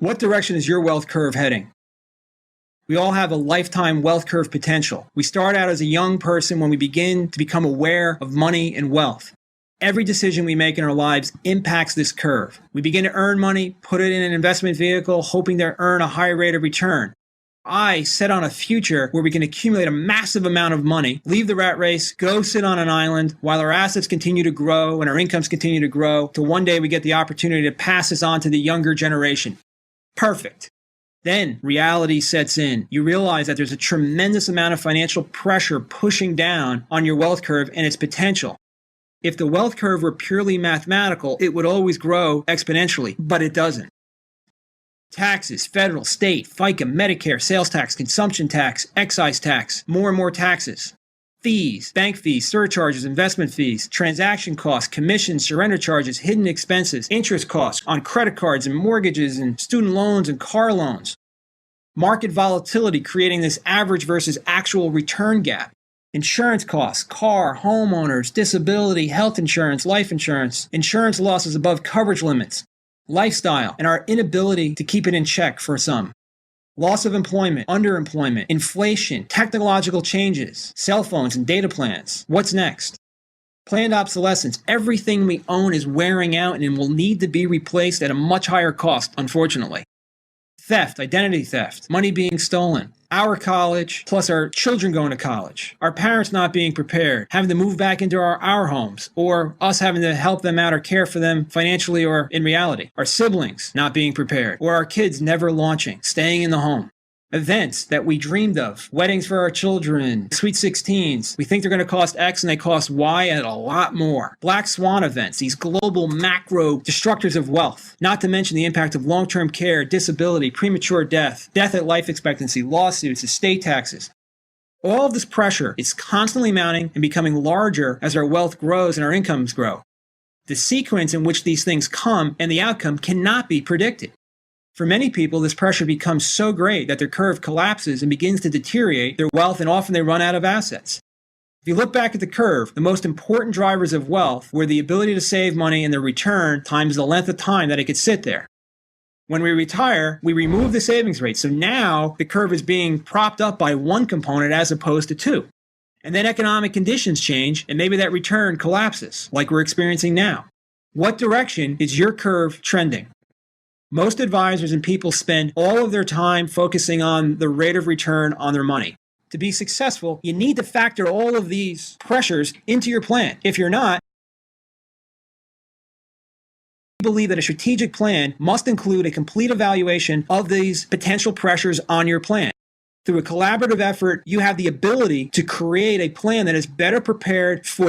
What direction is your wealth curve heading? We all have a lifetime wealth curve potential. We start out as a young person when we begin to become aware of money and wealth. Every decision we make in our lives impacts this curve. We begin to earn money, put it in an investment vehicle, hoping to earn a high rate of return. I set on a future where we can accumulate a massive amount of money, leave the rat race, go sit on an island while our assets continue to grow and our incomes continue to grow till one day we get the opportunity to pass this on to the younger generation. Perfect. Then reality sets in. You realize that there's a tremendous amount of financial pressure pushing down on your wealth curve and its potential. If the wealth curve were purely mathematical, it would always grow exponentially, but it doesn't. Taxes, federal, state, FICA, Medicare, sales tax, consumption tax, excise tax, more and more taxes. Fees, bank fees, surcharges, investment fees, transaction costs, commissions, surrender charges, hidden expenses, interest costs on credit cards and mortgages and student loans and car loans. Market volatility creating this average versus actual return gap. Insurance costs, car, homeowners, disability, health insurance, life insurance, insurance losses above coverage limits, lifestyle, and our inability to keep it in check for some. Loss of employment, underemployment, inflation, technological changes, cell phones and data plans. What's next? Planned obsolescence. Everything we own is wearing out and will need to be replaced at a much higher cost, unfortunately. Theft, identity theft, money being stolen, our college, plus our children going to college, our parents not being prepared, having to move back into our homes, or us having to help them out or care for them financially or in reality, our siblings not being prepared, or our kids never launching, staying in the home. Events that we dreamed of, weddings for our children, sweet 16s, we think they're going to cost X and they cost Y and a lot more. Black swan events, these global macro destructors of wealth, not to mention the impact of long-term care, disability, premature death, death at life expectancy, lawsuits, estate taxes. All of this pressure is constantly mounting and becoming larger as our wealth grows and our incomes grow. The sequence in which these things come and the outcome cannot be predicted. For many people, this pressure becomes so great that their curve collapses and begins to deteriorate their wealth, and often they run out of assets. If you look back at the curve, the most important drivers of wealth were the ability to save money and the return times the length of time that it could sit there. When we retire, we remove the savings rate. So now the curve is being propped up by one component as opposed to two. And then economic conditions change and maybe that return collapses like we're experiencing now. What direction is your curve trending? Most advisors and people spend all of their time focusing on the rate of return on their money. To be successful, you need to factor all of these pressures into your plan. If you're not, I believe that a strategic plan must include a complete evaluation of these potential pressures on your plan. Through a collaborative effort, you have the ability to create a plan that is better prepared for this